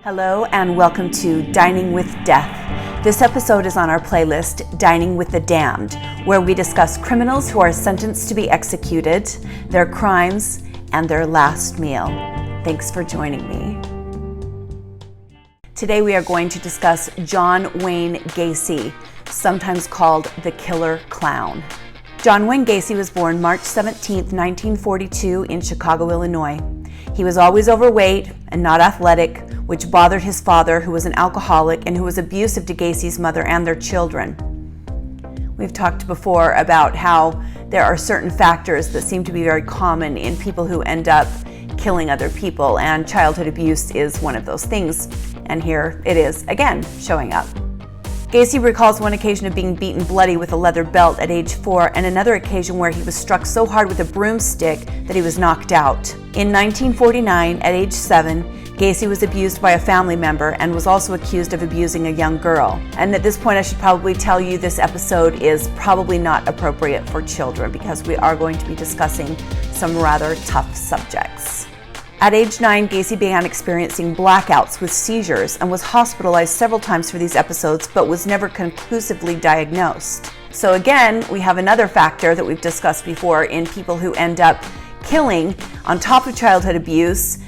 Hello and welcome to Dining with Death. This episode is on our playlist, Dining with the Damned, where we discuss criminals who are sentenced to be executed, their crimes, and their last meal. Thanks for joining me. Today we are going to discuss John Wayne Gacy, sometimes called the Killer Clown. John Wayne Gacy was born March 17, 1942 in Chicago, Illinois. He was always overweight and not athletic, which bothered his father, who was an alcoholic and who was abusive to Gacy's mother and their children. We've talked before about how there are certain factors that seem to be very common in people who end up killing other people, and childhood abuse is one of those things. And here it is again showing up. Gacy recalls one occasion of being beaten bloody with a leather belt at age 4 and another occasion where he was struck so hard with a broomstick that he was knocked out. In 1949, at age 7, Gacy was abused by a family member and was also accused of abusing a young girl. And at this point, I should probably tell you this episode is probably not appropriate for children because we are going to be discussing some rather tough subjects. At age 9, Gacy began experiencing blackouts with seizures and was hospitalized several times for these episodes, but was never conclusively diagnosed. So again, we have another factor that we've discussed before in people who end up killing on top of childhood abuse,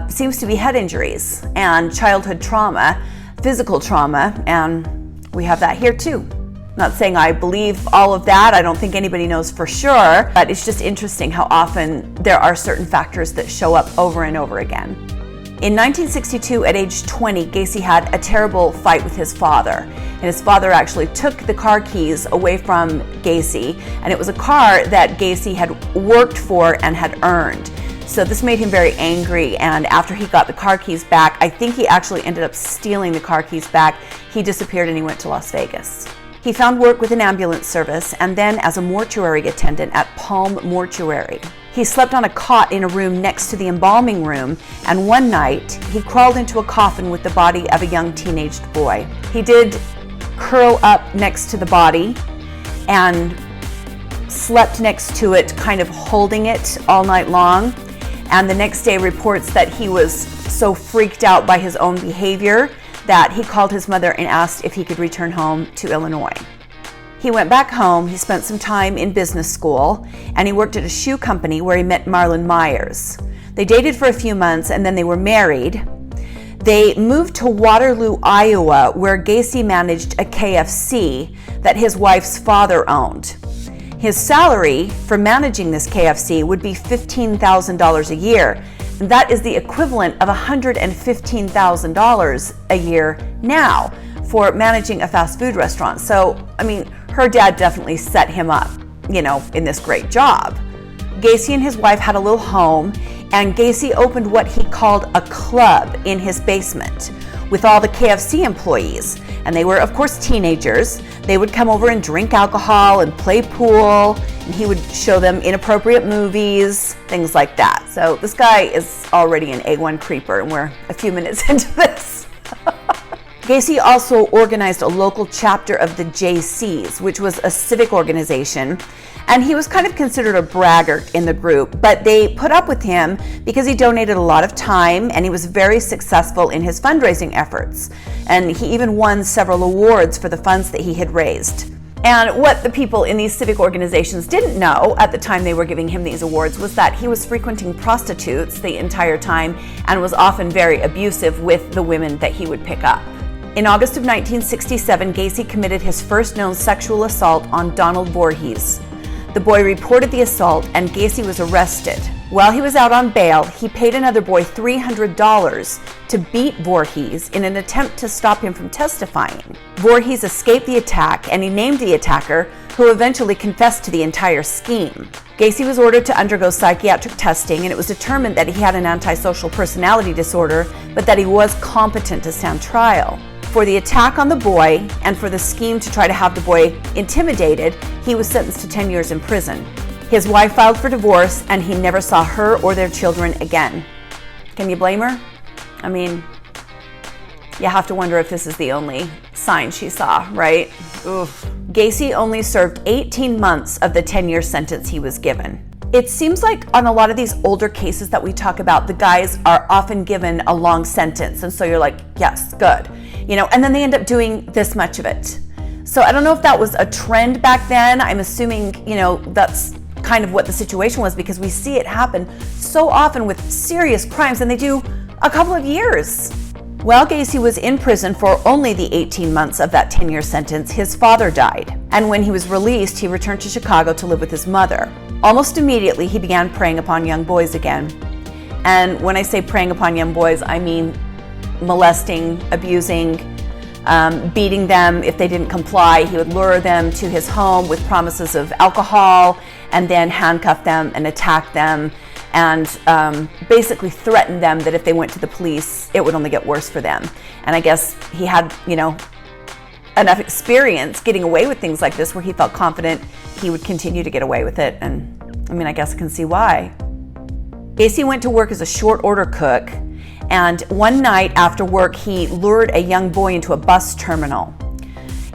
seems to be head injuries and childhood trauma, physical trauma, and we have that here too. Not saying I believe all of that, I don't think anybody knows for sure, but it's just interesting how often there are certain factors that show up over and over again. In 1962, at age 20, Gacy had a terrible fight with his father, and his father actually took the car keys away from Gacy, and it was a car that Gacy had worked for and had earned. So this made him very angry, and after he got the car keys back, I think he actually ended up stealing the car keys back. He disappeared and he went to Las Vegas. He found work with an ambulance service and then as a mortuary attendant at Palm Mortuary. He slept on a cot in a room next to the embalming room, and one night he crawled into a coffin with the body of a young teenaged boy. He did curl up next to the body and slept next to it, kind of holding it all night long. And the next day reports that he was so freaked out by his own behavior that he called his mother and asked if he could return home to Illinois. He went back home, he spent some time in business school, and he worked at a shoe company where he met Marlon Myers. They dated for a few months and then they were married. They moved to Waterloo, Iowa, where Gacy managed a KFC that his wife's father owned. His salary for managing this KFC would be $15,000 a year. And that is the equivalent of $115,000 a year now for managing a fast food restaurant. So, I mean, her dad definitely set him up, in this great job. Gacy and his wife had a little home, and Gacy opened what he called a club in his basement with all the KFC employees. And they were, of course, teenagers. They would come over and drink alcohol and play pool, and he would show them inappropriate movies, things like that. So this guy is already an A1 creeper, and we're a few minutes into this. Gacy also organized a local chapter of the JCs, which was a civic organization, and he was kind of considered a braggart in the group, but they put up with him because he donated a lot of time and he was very successful in his fundraising efforts. And he even won several awards for the funds that he had raised. And what the people in these civic organizations didn't know at the time they were giving him these awards was that he was frequenting prostitutes the entire time and was often very abusive with the women that he would pick up. In August of 1967, Gacy committed his first known sexual assault on Donald Voorhees. The boy reported the assault and Gacy was arrested. While he was out on bail, he paid another boy $300 to beat Voorhees in an attempt to stop him from testifying. Voorhees escaped the attack and he named the attacker, who eventually confessed to the entire scheme. Gacy was ordered to undergo psychiatric testing, and it was determined that he had an antisocial personality disorder, but that he was competent to stand trial. For the attack on the boy and for the scheme to try to have the boy intimidated, he was sentenced to 10 years in prison. His wife filed for divorce and he never saw her or their children again. Can you blame her? I mean, you have to wonder if this is the only sign she saw, right? Oof. Gacy only served 18 months of the 10-year sentence he was given. It seems like on a lot of these older cases that we talk about, the guys are often given a long sentence. And so you're like, yes, good. And then they end up doing this much of it. So I don't know if that was a trend back then. I'm assuming, that's kind of what the situation was, because we see it happen so often with serious crimes, and they do a couple of years. While Gacy was in prison for only the 18 months of that 10-year sentence, his father died. And when he was released, he returned to Chicago to live with his mother. Almost immediately, he began preying upon young boys again. And when I say preying upon young boys, I mean molesting, abusing, beating them if they didn't comply. He would lure them to his home with promises of alcohol and then handcuff them and attack them and basically threaten them that if they went to the police, it would only get worse for them. And I guess he had, enough experience getting away with things like this where he felt confident he would continue to get away with it. And I guess I can see why. Gacy went to work as a short order cook, and one night after work, he lured a young boy into a bus terminal.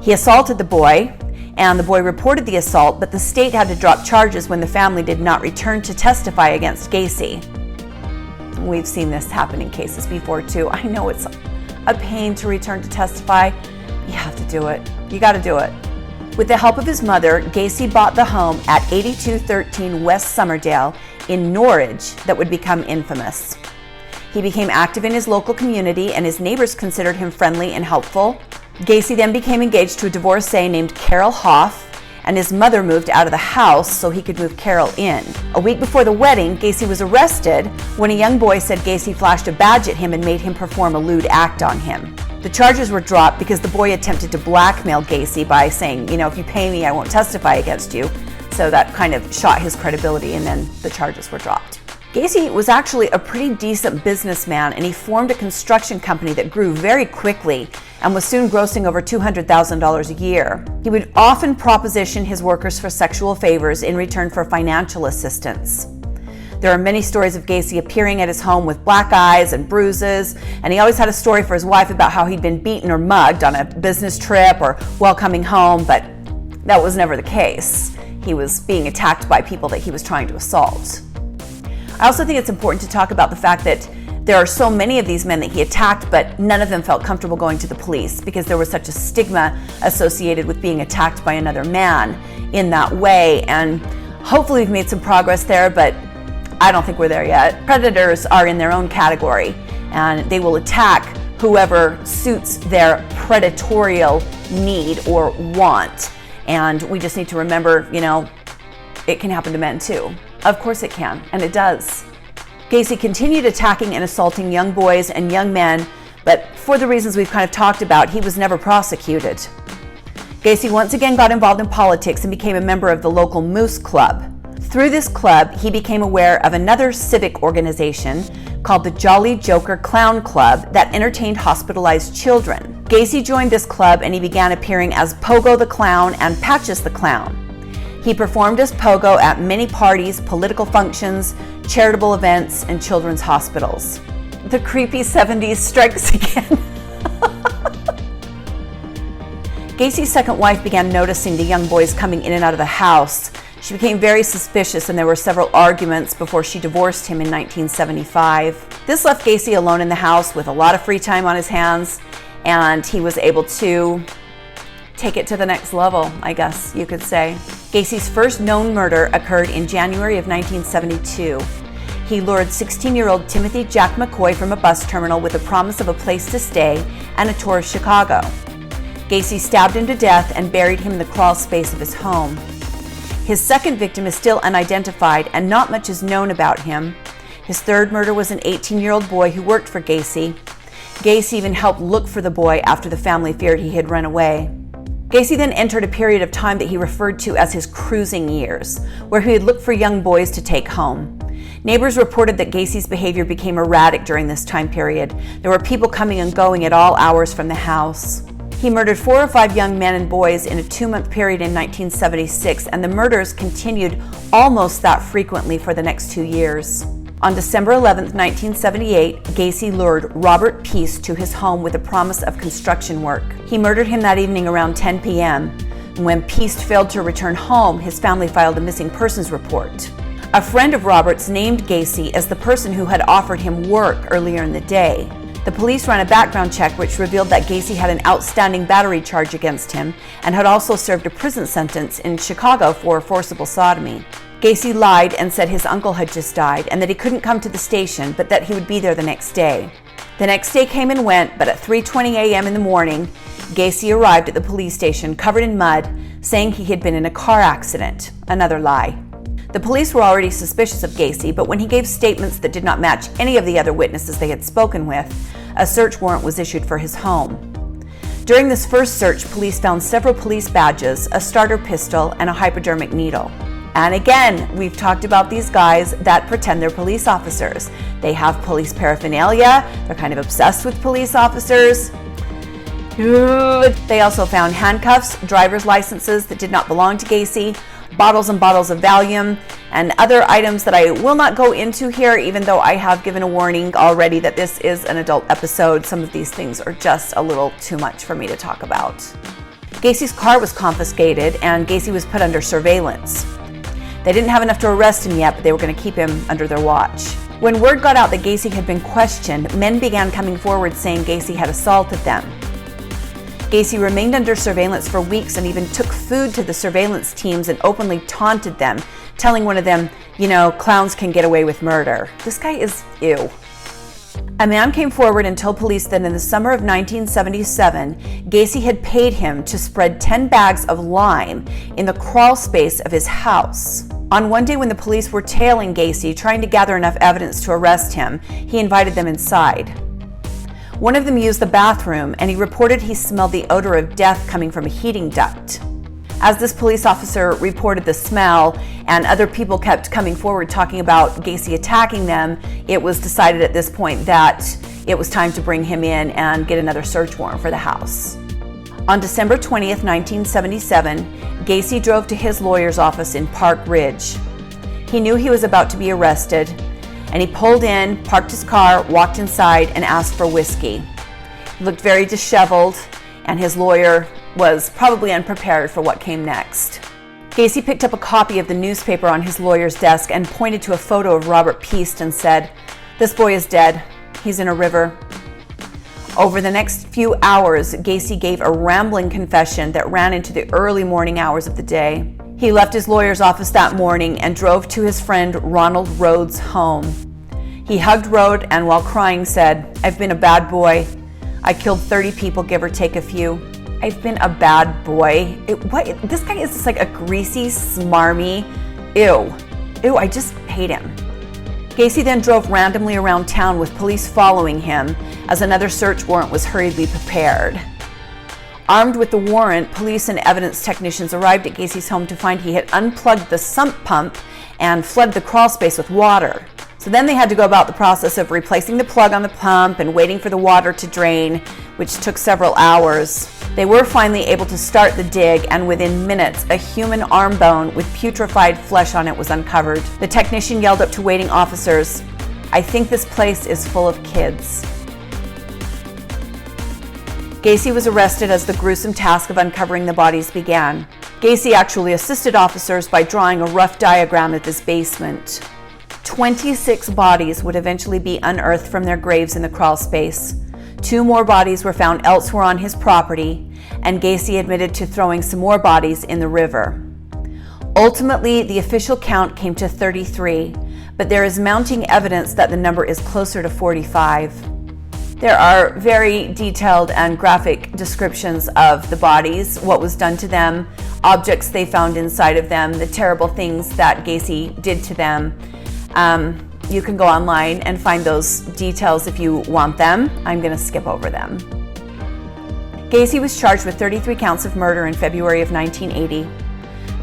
He assaulted the boy, and the boy reported the assault, but the state had to drop charges when the family did not return to testify against Gacy. We've seen this happen in cases before too. I know it's a pain to return to testify. You have to do it. You got to do it. With the help of his mother, Gacy bought the home at 8213 West Summerdale in Norridge that would become infamous. He became active in his local community, and his neighbors considered him friendly and helpful. Gacy then became engaged to a divorcee named Carol Hoff, and his mother moved out of the house so he could move Carol in. A week before the wedding, Gacy was arrested when a young boy said Gacy flashed a badge at him and made him perform a lewd act on him. The charges were dropped because the boy attempted to blackmail Gacy by saying, if you pay me, I won't testify against you. So that kind of shot his credibility, and then the charges were dropped. Gacy was actually a pretty decent businessman, and he formed a construction company that grew very quickly and was soon grossing over $200,000 a year. He would often proposition his workers for sexual favors in return for financial assistance. There are many stories of Gacy appearing at his home with black eyes and bruises, and he always had a story for his wife about how he'd been beaten or mugged on a business trip or while coming home, but that was never the case. He was being attacked by people that he was trying to assault. I also think it's important to talk about the fact that there are so many of these men that he attacked, but none of them felt comfortable going to the police because there was such a stigma associated with being attacked by another man in that way. And hopefully we've made some progress there, but I don't think we're there yet. Predators are in their own category, and they will attack whoever suits their predatorial need or want. And we just need to remember, it can happen to men too. Of course it can, and it does. Gacy continued attacking and assaulting young boys and young men, but for the reasons we've kind of talked about, he was never prosecuted. Gacy once again got involved in politics and became a member of the local Moose Club. Through this club, he became aware of another civic organization called the Jolly Joker Clown Club that entertained hospitalized children. Gacy joined this club, and he began appearing as Pogo the Clown and Patches the Clown. He performed as Pogo at many parties, political functions, charitable events, and children's hospitals. The creepy 70s strikes again. Gacy's second wife began noticing the young boys coming in and out of the house. She became very suspicious, and there were several arguments before she divorced him in 1975. This left Gacy alone in the house with a lot of free time on his hands, and he was able to take it to the next level, I guess you could say. Gacy's first known murder occurred in January of 1972. He lured 16-year-old Timothy Jack McCoy from a bus terminal with a promise of a place to stay and a tour of Chicago. Gacy stabbed him to death and buried him in the crawl space of his home. His second victim is still unidentified, and not much is known about him. His third murder was an 18-year-old boy who worked for Gacy. Gacy even helped look for the boy after the family feared he had run away. Gacy then entered a period of time that he referred to as his cruising years, where he would look for young boys to take home. Neighbors reported that Gacy's behavior became erratic during this time period. There were people coming and going at all hours from the house. He murdered 4 or 5 young men and boys in a 2-month period in 1976, and the murders continued almost that frequently for the next 2 years. On December 11, 1978, Gacy lured Robert Peace to his home with a promise of construction work. He murdered him that evening around 10 p.m. When Peace failed to return home, his family filed a missing persons report. A friend of Robert's named Gacy as the person who had offered him work earlier in the day. The police ran a background check which revealed that Gacy had an outstanding battery charge against him and had also served a prison sentence in Chicago for forcible sodomy. Gacy lied and said his uncle had just died and that he couldn't come to the station, but that he would be there the next day. The next day came and went, but at 3:20 a.m. in the morning, Gacy arrived at the police station covered in mud, saying he had been in a car accident. Another lie. The police were already suspicious of Gacy, but when he gave statements that did not match any of the other witnesses they had spoken with, a search warrant was issued for his home. During this first search, police found several police badges, a starter pistol, and a hypodermic needle. And again, we've talked about these guys that pretend they're police officers. They have police paraphernalia, they're kind of obsessed with police officers. They also found handcuffs, driver's licenses that did not belong to Gacy, bottles and bottles of Valium, and other items that I will not go into here, even though I have given a warning already that this is an adult episode. Some of these things are just a little too much for me to talk about. Gacy's car was confiscated and Gacy was put under surveillance. They didn't have enough to arrest him yet, but they were going to keep him under their watch. When word got out that Gacy had been questioned, men began coming forward saying Gacy had assaulted them. Gacy remained under surveillance for weeks and even took food to the surveillance teams and openly taunted them, telling one of them, clowns can get away with murder. This guy is ew. A man came forward and told police that in the summer of 1977, Gacy had paid him to spread 10 bags of lime in the crawl space of his house. On one day when the police were tailing Gacy, trying to gather enough evidence to arrest him, he invited them inside. One of them used the bathroom, and he reported he smelled the odor of death coming from a heating duct. As this police officer reported the smell, and other people kept coming forward talking about Gacy attacking them, it was decided at this point that it was time to bring him in and get another search warrant for the house. On December 20th, 1977, Gacy drove to his lawyer's office in Park Ridge. He knew he was about to be arrested, and he pulled in, parked his car, walked inside, and asked for whiskey. He looked very disheveled, and his lawyer was probably unprepared for what came next. Gacy picked up a copy of the newspaper on his lawyer's desk and pointed to a photo of Robert Peast and said, "This boy is dead. He's in a river." Over the next few hours, Gacy gave a rambling confession that ran into the early morning hours of the day. He left his lawyer's office that morning and drove to his friend Ronald Rhodes' home. He hugged Rhodes and while crying said, "I've been a bad boy. I killed 30 people, give or take a few. I've been a bad boy." This guy is just like a greasy, smarmy, ew, I just hate him. Gacy then drove randomly around town with police following him as another search warrant was hurriedly prepared. Armed with the warrant, police and evidence technicians arrived at Gacy's home to find he had unplugged the sump pump and flooded the crawl space with water. So then they had to go about the process of replacing the plug on the pump and waiting for the water to drain, which took several hours. They were finally able to start the dig, and within minutes, a human arm bone with putrefied flesh on it was uncovered. The technician yelled up to waiting officers, "I think this place is full of kids." Gacy was arrested as the gruesome task of uncovering the bodies began. Gacy actually assisted officers by drawing a rough diagram of his basement. 26 bodies would eventually be unearthed from their graves in the crawl space. 2 more bodies were found elsewhere on his property, and Gacy admitted to throwing some more bodies in the river. Ultimately, the official count came to 33, but there is mounting evidence that the number is closer to 45. There are very detailed and graphic descriptions of the bodies, what was done to them, objects they found inside of them, the terrible things that Gacy did to them. You can go online and find those details if you want them. I'm going to skip over them. Gacy was charged with 33 counts of murder in February of 1980.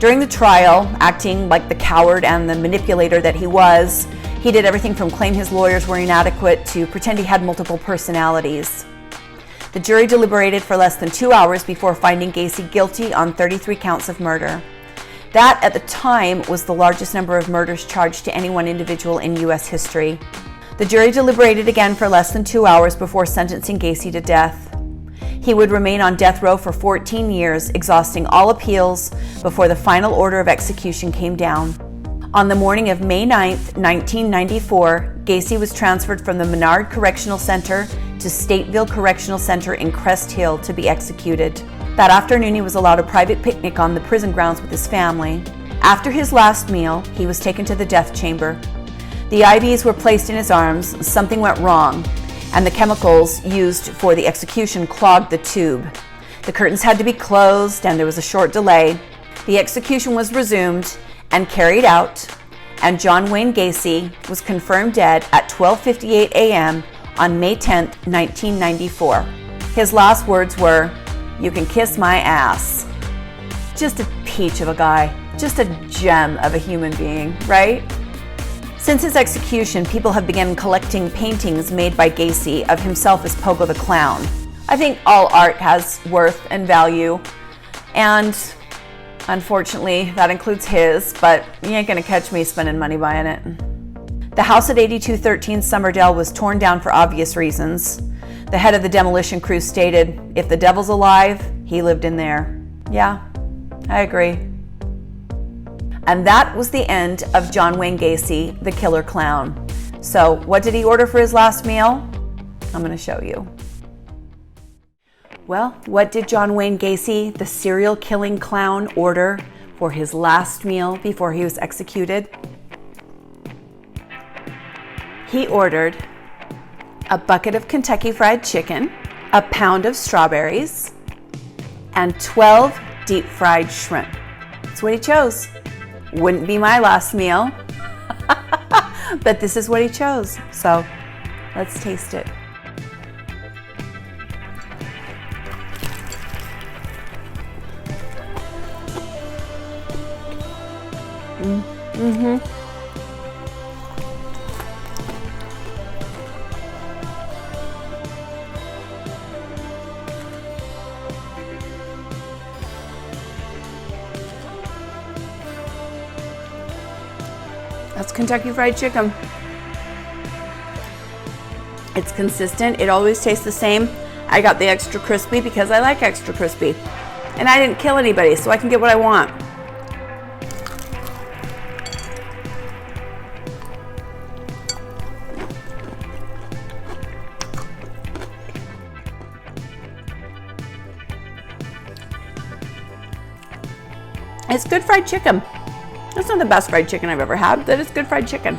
During the trial, acting like the coward and the manipulator that he was, he did everything from claim his lawyers were inadequate to pretend he had multiple personalities. The jury deliberated for less than 2 hours before finding Gacy guilty on 33 counts of murder. That, at the time, was the largest number of murders charged to any one individual in U.S. history. The jury deliberated again for less than 2 hours before sentencing Gacy to death. He would remain on death row for 14 years, exhausting all appeals before the final order of execution came down. On the morning of May 9th, 1994, Gacy was transferred from the Menard Correctional Center to Stateville Correctional Center in Crest Hill to be executed. That afternoon, he was allowed a private picnic on the prison grounds with his family. After his last meal, he was taken to the death chamber. The IVs were placed in his arms, something went wrong, and the chemicals used for the execution clogged the tube. The curtains had to be closed, and there was a short delay. The execution was resumed and carried out, and John Wayne Gacy was confirmed dead at 12:58 a.m. on May 10th, 1994. His last words were, "You can kiss my ass." Just a peach of a guy, just a gem of a human being, right? Since his execution, people have begun collecting paintings made by Gacy of himself as Pogo the Clown. I think all art has worth and value, and unfortunately, that includes his, but you ain't gonna catch me spending money buying it. The house at 8213 Summerdale was torn down for obvious reasons. The head of the demolition crew stated, "If the devil's alive, he lived in there." Yeah, I agree. And that was the end of John Wayne Gacy, the killer clown. So what did he order for his last meal? I'm gonna show you. Well, what did John Wayne Gacy, the serial killing clown, order for his last meal before he was executed? He ordered a bucket of Kentucky Fried Chicken, a pound of strawberries, and 12 deep fried shrimp. That's what he chose. Wouldn't be my last meal, but this is what he chose. So let's taste it. That's Kentucky Fried Chicken. It's consistent. It always tastes the same. I got the extra crispy because I like extra crispy. And I didn't kill anybody, so I can get what I want. It's good fried chicken. It's not the best fried chicken I've ever had, but it's good fried chicken.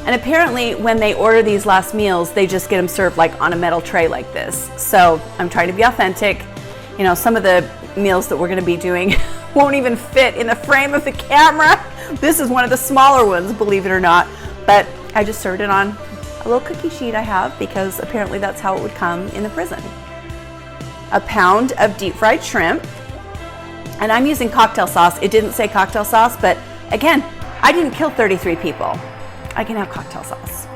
And apparently when they order these last meals, they just get them served like on a metal tray like this. So I'm trying to be authentic. You know, some of the meals that we're gonna be doing won't even fit in the frame of the camera. This is one of the smaller ones, believe it or not. But I just served it on a little cookie sheet I have because apparently that's how it would come in the prison. A pound of deep fried shrimp. And I'm using cocktail sauce. It didn't say cocktail sauce, but again, I didn't kill 33 people. I can have cocktail sauce.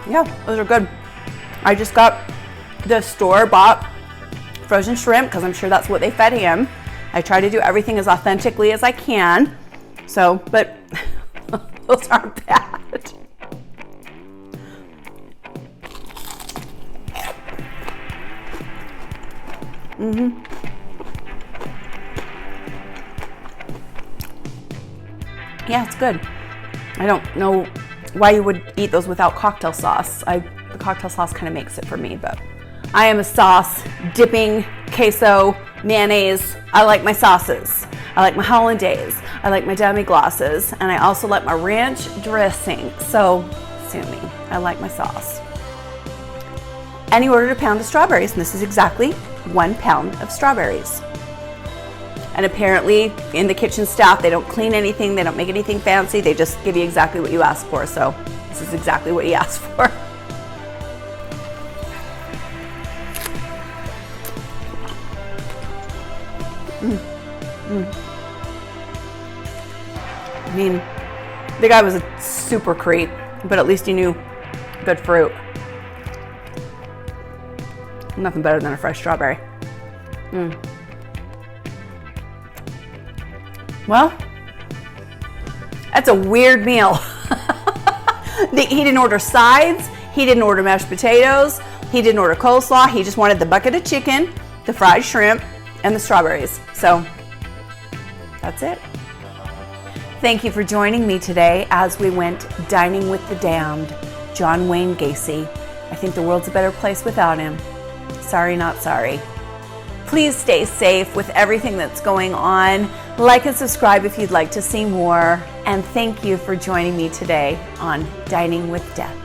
Yeah, those are good. I just got the store-bought frozen shrimp because I'm sure that's what they fed him. I try to do everything as authentically as I can. So, but those aren't bad. Yeah, it's good. I don't know why you would eat those without cocktail sauce. The cocktail sauce kind of makes it for me, but I am a sauce dipping queso, mayonnaise. I like my sauces. I like my hollandaise. I like my demi-glosses, and I also like my ranch dressing. So sue me, I like my sauce. And he ordered a pound of strawberries, and this is exactly 1 pound of strawberries. And apparently in the kitchen staff, they don't clean anything, they don't make anything fancy, they just give you exactly what you ask for. So this is exactly what he asked for. I mean, the guy was a super creep, but at least he knew good fruit. Nothing better than a fresh strawberry. Well, that's a weird meal. He didn't order sides. He didn't order mashed potatoes. He didn't order coleslaw. He just wanted the bucket of chicken, the fried shrimp, and the strawberries. So that's it. Thank you for joining me today as we went dining with the damned, John Wayne Gacy. I think the world's a better place without him. Sorry, not sorry. Please stay safe with everything that's going on. Like and subscribe if you'd like to see more. And thank you for joining me today on Dining with Death.